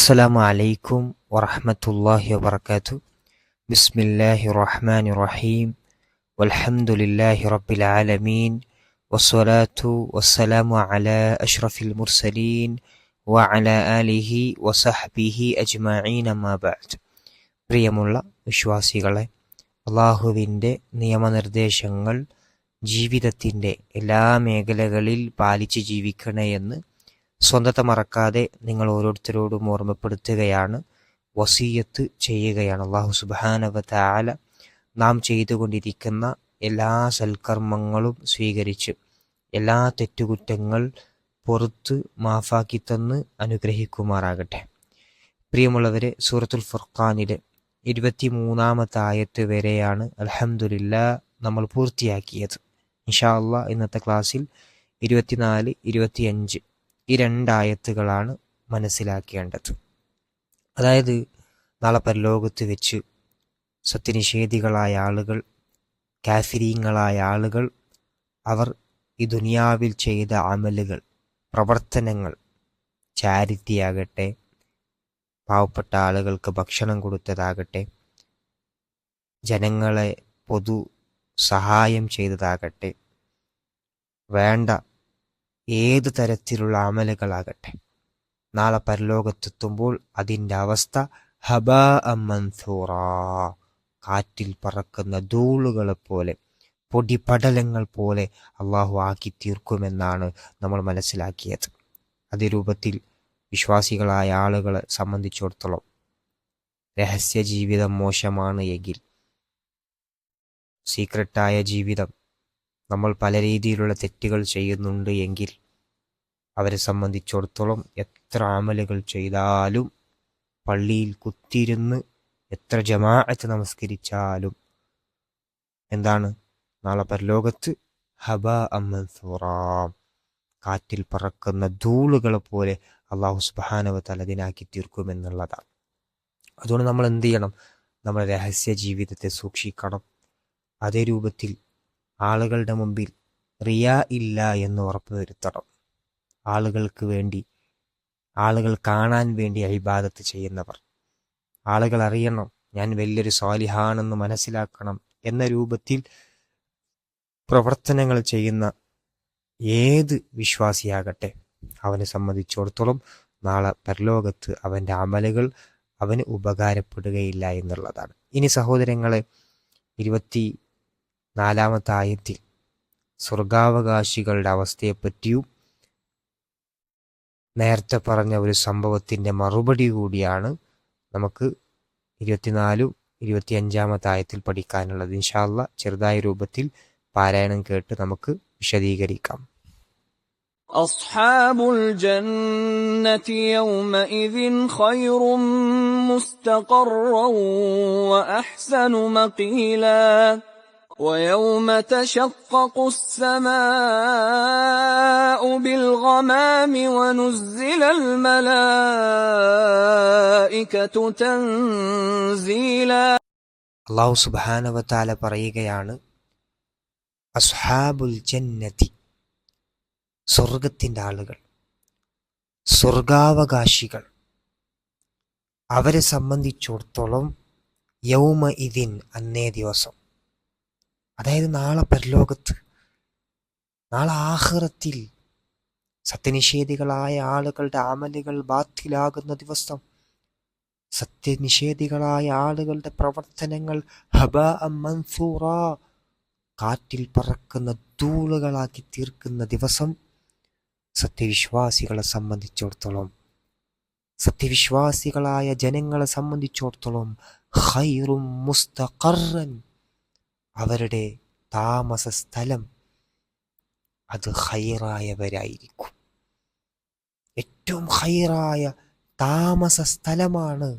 അസ്സലാമു അലൈക്കും വറഹ്മത്തുള്ളാഹി വബറകാതുഹു. ബിസ്മില്ലാഹിർ റഹ്മാനിർ റഹീം. വൽഹംദുലില്ലാഹി റബ്ബിൽ ആലമീൻ. വസ്സലാത്തു വസ്സലാമു അലാ അഷ്റഫിൽ മുർസലീൻ വഅലാ ആലിഹി വസഹ്ബിഹി അജ്മഈൻ. അമ്മാ ബഅദ്. പ്രിയമുള്ള വിശ്വാസികളെ, അല്ലാഹുവിൻ്റെ നിയമനിർദ്ദേശങ്ങൾ ജീവിതത്തിൻ്റെ എല്ലാ മേഖലകളിൽ പാലിച്ച് ജീവിക്കണേ എന്ന് സ്വന്തത്തെ മറക്കാതെ നിങ്ങൾ ഓരോരുത്തരോടും ഓർമ്മപ്പെടുത്തുകയാണ്, വസിയത്ത് ചെയ്യുകയാണ്. അല്ലാഹു സുബ്ഹാനഹു വ തആല നാം ചെയ്തുകൊണ്ടിരിക്കുന്ന എല്ലാ സൽക്കർമ്മങ്ങളും സ്വീകരിച്ച് എല്ലാ തെറ്റുകുറ്റങ്ങൾ പുറത്ത് മാഫാക്കി തന്ന് അനുഗ്രഹിക്കുമാറാകട്ടെ. പ്രിയമുള്ളവരെ, സൂറത്തുൽ ഫുർഖാനിലെ 23-ാമത്തെ ആയത്ത് വരെയാണ് അൽഹംദുലില്ലാ നമ്മൾ പൂർത്തിയാക്കിയത്. ഇൻഷാ അല്ലാഹ് ഇന്നത്തെ ക്ലാസ്സിൽ 24, 25 ഈ 2 ആയത്തുകളാണ് മനസ്സിലാക്കേണ്ടത്. അതായത് നാളെ പരലോകത്ത് വെച്ച് സത്യനിഷേധികളായ ആളുകൾ, കാഫിരീങ്ങളായ ആളുകൾ, അവർ ഈ ദുനിയാവിൽ ചെയ്ത അമലുകൾ, പ്രവർത്തനങ്ങൾ, ചാരിറ്റി ആകട്ടെ, പാവപ്പെട്ട ആളുകൾക്ക് ഭക്ഷണം കൊടുത്തതാകട്ടെ, ജനങ്ങളെ പൊതു സഹായം ചെയ്തതാകട്ടെ, വേണ്ട ഏത് തരത്തിലുള്ള അമലുകളാകട്ടെ, നാളെ പരലോകത്തെത്തുമ്പോൾ അതിൻ്റെ അവസ്ഥ ഹബാഅൻ മൻസൂറാ, കാറ്റിൽ പറക്കുന്ന ധൂളുകളെപ്പോലെ, പൊടിപടലങ്ങൾ പോലെ അള്ളാഹു ആക്കി തീർക്കുമെന്നാണ് നമ്മൾ മനസ്സിലാക്കിയത്. അതേ രൂപത്തിൽ വിശ്വാസികളായ ആളുകളെ സംബന്ധിച്ചിടത്തോളം രഹസ്യ ജീവിതം മോശമാണ് എങ്കിൽ, സീക്രട്ടായ ജീവിതം, നമ്മൾ പല രീതിയിലുള്ള തെറ്റുകൾ ചെയ്യുന്നുണ്ട് എങ്കിൽ, അവരെ സംബന്ധിച്ചിടത്തോളം എത്ര അമലുകൾ ചെയ്താലും, പള്ളിയിൽ കുത്തിയിരുന്ന് എത്ര ജമാഅത്ത് നമസ്കരിച്ചാലും എന്താണ്, നാളെ പരലോകത്ത് ഹബാഅൻ മൻസൂറാ, കാറ്റിൽ പറക്കുന്ന ധൂളുകളെ പോലെ അല്ലാഹു സുബ്ഹാനഹു വ തആല അതിനാക്കി തീർക്കുമെന്നുള്ളതാണ്. അതുകൊണ്ട് നമ്മൾ എന്ത് ചെയ്യണം? നമ്മുടെ രഹസ്യ ജീവിതത്തെ സൂക്ഷിക്കണം. അതേ രൂപത്തിൽ ആളുകളുടെ മുമ്പിൽ റിയാ ഇല്ല എന്ന് ഉറപ്പുവരുത്തണം. ആളുകൾക്ക് വേണ്ടി, ആളുകൾ കാണാൻ വേണ്ടി ഇബാദത്ത് ചെയ്യുന്നവർ, ആളുകൾ അറിയണം ഞാൻ വലിയൊരു സ്വാലിഹാണെന്ന് മനസ്സിലാക്കണം എന്ന രൂപത്തിൽ പ്രവർത്തനങ്ങൾ ചെയ്യുന്ന ഏത് വിശ്വാസിയാകട്ടെ, അവനെ സംബന്ധിച്ചിടത്തോളം നാളെ പരലോകത്ത് അവൻ്റെ അമലുകൾ അവന് ഉപകാരപ്പെടുകയില്ല എന്നുള്ളതാണ്. ഇനി സഹോദരങ്ങളെ, 24-ാമത്തെ ആയത്തിൽ സ്വർഗാവകാശികളുടെ അവസ്ഥയെപ്പറ്റിയും നേരത്തെ പറഞ്ഞ ഒരു സംഭവത്തിൻ്റെ മറുപടി കൂടിയാണ് നമുക്ക് 24, 25-ാമത്തെ ആയത്തിൽ പഠിക്കാനുള്ളത്. ഇൻഷാ അല്ലാഹ് ചെറുതായ രൂപത്തിൽ പാരായണം കേട്ട് നമുക്ക് വിശദീകരിക്കാം. أصحاب الجنة يومئذ خير مستقرا وأحسن مقيلا ويوم تشقق السماء بالغمام ونزل الملائكة تنزيلا. അല്ലാഹു സുബ്ഹാനഹു വ തആല പറയുകയാണ്, അസ്ഹാബുൽ ജന്നതി, സ്വർഗത്തിൻ്റെ ആളുകൾ, സ്വർഗാവകാശികൾ, അവരെ സംബന്ധിച്ചിടത്തോളം യൗമ ഇദിൻ, അന്നേ ദിവസം, അതായത് നാളെ പരലോകത്ത്, നാളെ ആഖിറത്തിൽ സത്യനിഷേധികളായ ആളുകളുടെ അമലുകൾ ബാത്തിലാകുന്ന ദിവസം, സത്യനിഷേധികളായ ആളുകളുടെ പ്രവർത്തനങ്ങൾ ഹബാഅൻ മൻസൂറാ, കാറ്റിൽ പറക്കുന്ന ധൂളുകളാക്കി തീർക്കുന്ന ദിവസം, സത്യവിശ്വാസികളെ സംബന്ധിച്ചിടത്തോളം, സത്യവിശ്വാസികളായ ജനങ്ങളെ സംബന്ധിച്ചിടത്തോളം ഖൈറും മുസ്തഖറൻ, അവരുടെ താമസ സ്ഥലം അത് ഖൈറായവരായിരിക്കും. ഏറ്റവും ഖൈറായ താമസ സ്ഥലമാണ്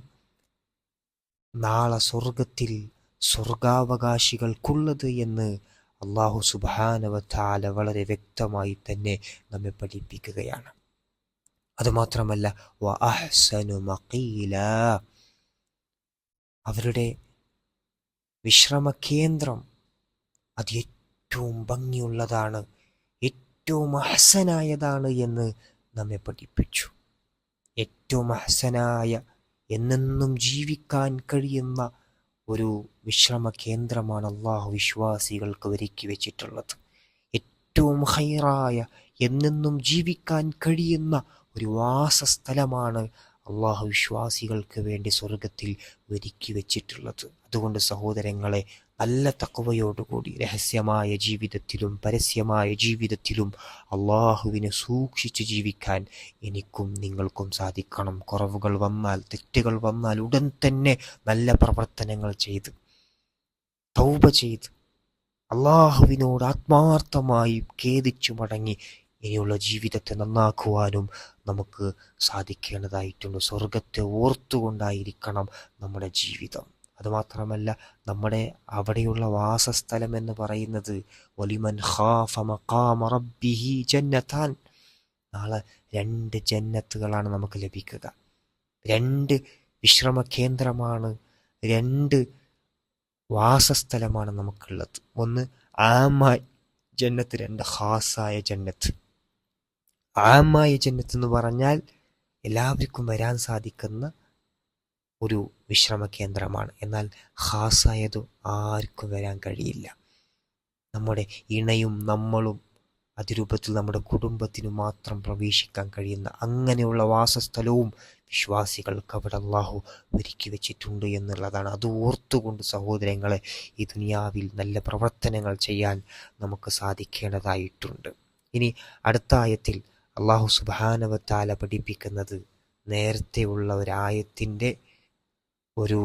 നാളെ സ്വർഗത്തിൽ സ്വർഗാവകാശികൾക്കുള്ളത് എന്ന് അല്ലാഹു സുബ്ഹാനഹു വ തആല വളരെ വ്യക്തമായി തന്നെ നമ്മെ പഠിപ്പിക്കുകയാണ്. അതുമാത്രമല്ല, വ അഹ്സനു മഖീലാ, അവരുടെ വിശ്രമ കേന്ദ്രം അത് ഏറ്റവും ഭംഗിയുള്ളതാണ്, ഏറ്റവും അഹ്സനായതാണ് എന്ന് നമ്മെ പഠിപ്പിച്ചു. ഏറ്റവും അഹ്സനായ എന്നെന്നും ജീവിക്കാൻ കഴിയുന്ന ഒരു വിശ്രമ കേന്ദ്രമാണ് അള്ളാഹു വിശ്വാസികൾക്ക് ഒരുക്കി വെച്ചിട്ടുള്ളത്. ഏറ്റവും ഹൈറായ എന്നെന്നും ജീവിക്കാൻ കഴിയുന്ന ഒരു വാസസ്ഥലമാണ് അള്ളാഹു വിശ്വാസികൾക്ക് വേണ്ടി സ്വർഗത്തിൽ ഒരുക്കി വെച്ചിട്ടുള്ളത്. അതുകൊണ്ട് സഹോദരങ്ങളെ, നല്ല തഖ്വയോടുകൂടി രഹസ്യമായ ജീവിതത്തിലും പരസ്യമായ ജീവിതത്തിലും അള്ളാഹുവിനെ സൂക്ഷിച്ച് ജീവിക്കാൻ എനിക്കും നിങ്ങൾക്കും സാധിക്കണം. കുറവുകൾ വന്നാൽ, തെറ്റുകൾ വന്നാൽ ഉടൻ തന്നെ നല്ല പ്രവർത്തനങ്ങൾ ചെയ്ത് തൗബ ചെയ്ത് അള്ളാഹുവിനോട് ആത്മാർത്ഥമായി ഖേദിച്ചു മടങ്ങി ഇനിയുള്ള ജീവിതത്തെ നന്നാക്കുവാനും നമുക്ക് സാധിക്കേണ്ടതായിട്ടുണ്ട്. സ്വർഗത്തെ ഓർത്തുകൊണ്ടായിരിക്കണം നമ്മുടെ ജീവിതം. അതുമാത്രമല്ല, നമ്മുടെ അവിടെയുള്ള വാസസ്ഥലം എന്ന് പറയുന്നത് വലിമൻ ഖാഫ മഖാമ റബ്ബിഹി ജന്നതാൻ. നാളെ 2 ജന്നത്തുകളാണ് നമുക്ക് ലഭിക്കുക. 2 വിശ്രമ കേന്ദ്രമാണ്, 2 വാസസ്ഥലമാണ് നമുക്കുള്ളത്. ഒന്ന് ആമായ ജന്നത്ത്, 2 ഖാസായ ജന്നത്ത്. ആമായ ജന്നത്ത് എന്ന് പറഞ്ഞാൽ എല്ലാവർക്കും വരാൻ സാധിക്കുന്ന ഒരു വിശ്രമ കേന്ദ്രമാണ്. എന്നാൽ ഖാസായത് ആർക്കും വരാൻ കഴിയില്ല. നമ്മുടെ ഇണയും നമ്മളും അതിരൂപത്തിൽ നമ്മുടെ കുടുംബത്തിന് മാത്രം പ്രവേശിക്കാൻ കഴിയുന്ന അങ്ങനെയുള്ള വാസസ്ഥലവും വിശ്വാസികൾക്ക് അവിടെ അല്ലാഹു ഒരുക്കി വെച്ചിട്ടുണ്ട് എന്നുള്ളതാണ്. അത് ഓർത്തുകൊണ്ട് സഹോദരങ്ങളെ, ഈ ദുനിയാവിൽ നല്ല പ്രവർത്തനങ്ങൾ ചെയ്യാൻ നമുക്ക് സാധിക്കേണ്ടതായിട്ടുണ്ട്. ഇനി അടുത്ത ആയത്തിൽ അല്ലാഹു സുബ്ഹാനഹു വ തആല പഠിപ്പിക്കുന്നത് നേരത്തെയുള്ള ഒരായത്തിൻ്റെ ഒരു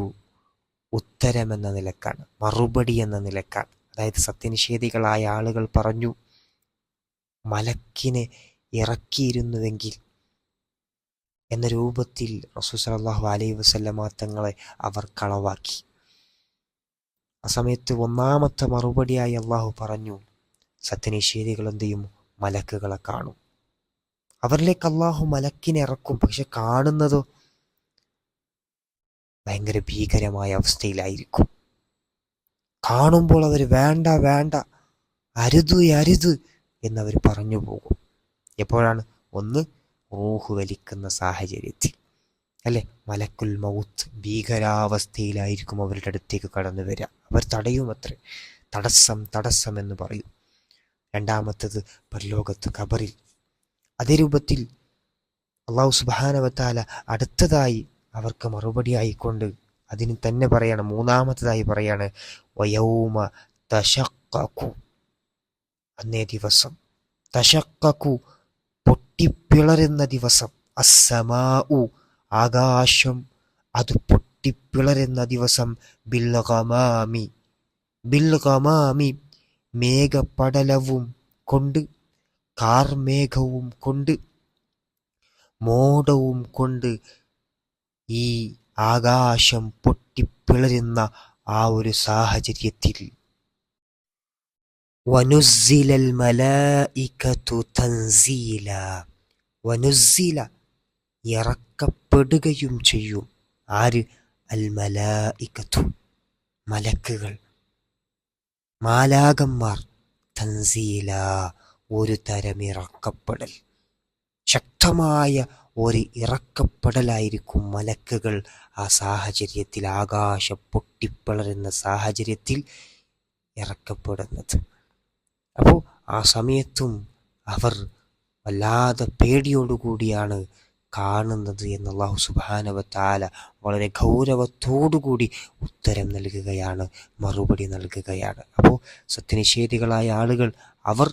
ഉത്തരമെന്ന നിലക്കാണ്, മറുപടി എന്ന നിലക്കാണ്. അതായത് സത്യനിഷേധികളായ ആളുകൾ പറഞ്ഞു, മലക്കിനെ ഇറക്കിയിരുന്നുവെങ്കിൽ എന്ന രൂപത്തിൽ റസൂൽ സല്ലല്ലാഹു അലൈഹി വസല്ലമ തങ്ങളെ അവർ കളവാക്കി. ആ സമയത്ത് ഒന്നാമത്തെ മറുപടിയായി അള്ളാഹു പറഞ്ഞു, സത്യനിഷേധികൾ എന്ത് ചെയ്യും? മലക്കുകളെ കാണും. അവരിലേക്ക് അള്ളാഹു മലക്കിനെ ഇറക്കും. പക്ഷെ കാണുന്നതോ ഭയങ്കര ഭീകരമായ അവസ്ഥയിലായിരിക്കും. കാണുമ്പോൾ അവർ വേണ്ട വേണ്ട, അരുത് അരുത് എന്നവർ പറഞ്ഞു പോകും. എപ്പോഴാണ്? ഒന്ന് റൂഹ് വലിക്കുന്ന സാഹചര്യത്തിൽ, അല്ലെ? മലക്കുൽ മൗത്ത് ഭീകരാവസ്ഥയിലായിരിക്കും അവരുടെ അടുത്തേക്ക് കടന്നു വരിക. അവർ തടയുമത്രേ. തടസ്സം തടസ്സം എന്ന് പറയും. രണ്ടാമത്തത് പരലോകത്ത് ഖബറിൽ. അതേ രൂപത്തിൽ അല്ലാഹു സുബ്ഹാനഹു വ തആല അടുത്തതായി അവർക്ക് മറുപടി ആയിക്കൊണ്ട് അതിന് തന്നെ പറയാണ്, മൂന്നാമത്തതായി പറയാണ്, വയൗമ തശഖഖു, അന്നേ ദിവസം, തശഖഖു പൊട്ടിപ്പിളരുന്ന ദിവസം, അസ്സമാഉ ആകാശം അത് പൊട്ടിപ്പിളരുന്ന ദിവസം, ബിൽ ഗമാമി, ബിൽ ഗമാമി മേഘപടലവും കൊണ്ട്, കാർമേഘവും കൊണ്ട്, മോടവും കൊണ്ട് ഈ ആകാശം പൊട്ടിപ്പിളരുന്ന ആ ഒരു സാഹചര്യത്തിൽ, വനുസ്സിലൽ മലായികതു തൻസീല, വനുസ്സില ഇറക്കപ്പെടുകയും ചെയ്യും. ആര്? അൽ മലായികതു മലക്കുകൾ, മാലാകന്മാർ, തൻസീല ഒരു തരം ഇറക്കപ്പെടൽ, ശക്തമായ ഒരു ഇറക്കപ്പെടലായിരിക്കും മലക്കുകൾ ആ സാഹചര്യത്തിൽ, ആകാശം പൊട്ടിപ്പിളരുന്ന സാഹചര്യത്തിൽ ഇറക്കപ്പെടുന്നത്. അപ്പോൾ ആ സമയത്തും അവർ വല്ലാതെ പേടിയോടുകൂടിയാണ് കാണുന്നത് എന്ന് അല്ലാഹു സുബ്ഹാനഹു വ തആല വളരെ ഗൗരവത്തോടുകൂടി ഉത്തരം നൽകുകയാണ്, മറുപടി നൽകുകയാണ്. അപ്പോൾ സത്യനിഷേധികളായ ആളുകൾ അവർ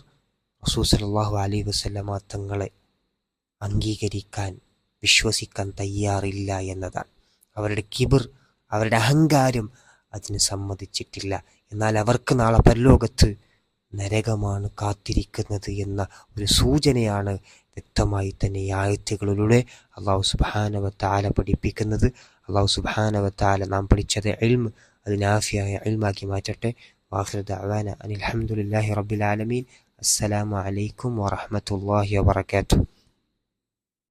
റസൂൽ സല്ലല്ലാഹു അലൈഹി വസല്ലമ തങ്ങളെ അംഗീകരിക്കാൻ, വിശ്വസിക്കാൻ തയ്യാറില്ല എന്നതാണ്. അവരുടെ കിബിർ, അവരുടെ അഹങ്കാരം അതിന് സമ്മതിച്ചിട്ടില്ല. എന്നാൽ അവർക്ക് നാളെ പരലോകത്ത് നരകമാണ് കാത്തിരിക്കുന്നത് എന്ന ഒരു സൂചനയാണ് വ്യക്തമായി തന്നെ ഈ ആയത്തുകളിലൂടെ അല്ലാഹു സുബ്ഹാനഹു വ തആല പഠിപ്പിക്കുന്നത്. അല്ലാഹു സുബ്ഹാനഹു വ തആല നാം പഠിച്ചത് ഇൽമ് അത് നാഫിയായ ഇൽമാക്കി മാറ്റട്ടെ. വാഖിറു ദഅവാന അനിൽ ഹംദുലില്ലാഹി റബ്ബിൽ ആലമീൻ. അസ്സലാമു അലൈക്കും വറഹ്മത്തുള്ളാഹി വബറകാതുഹു.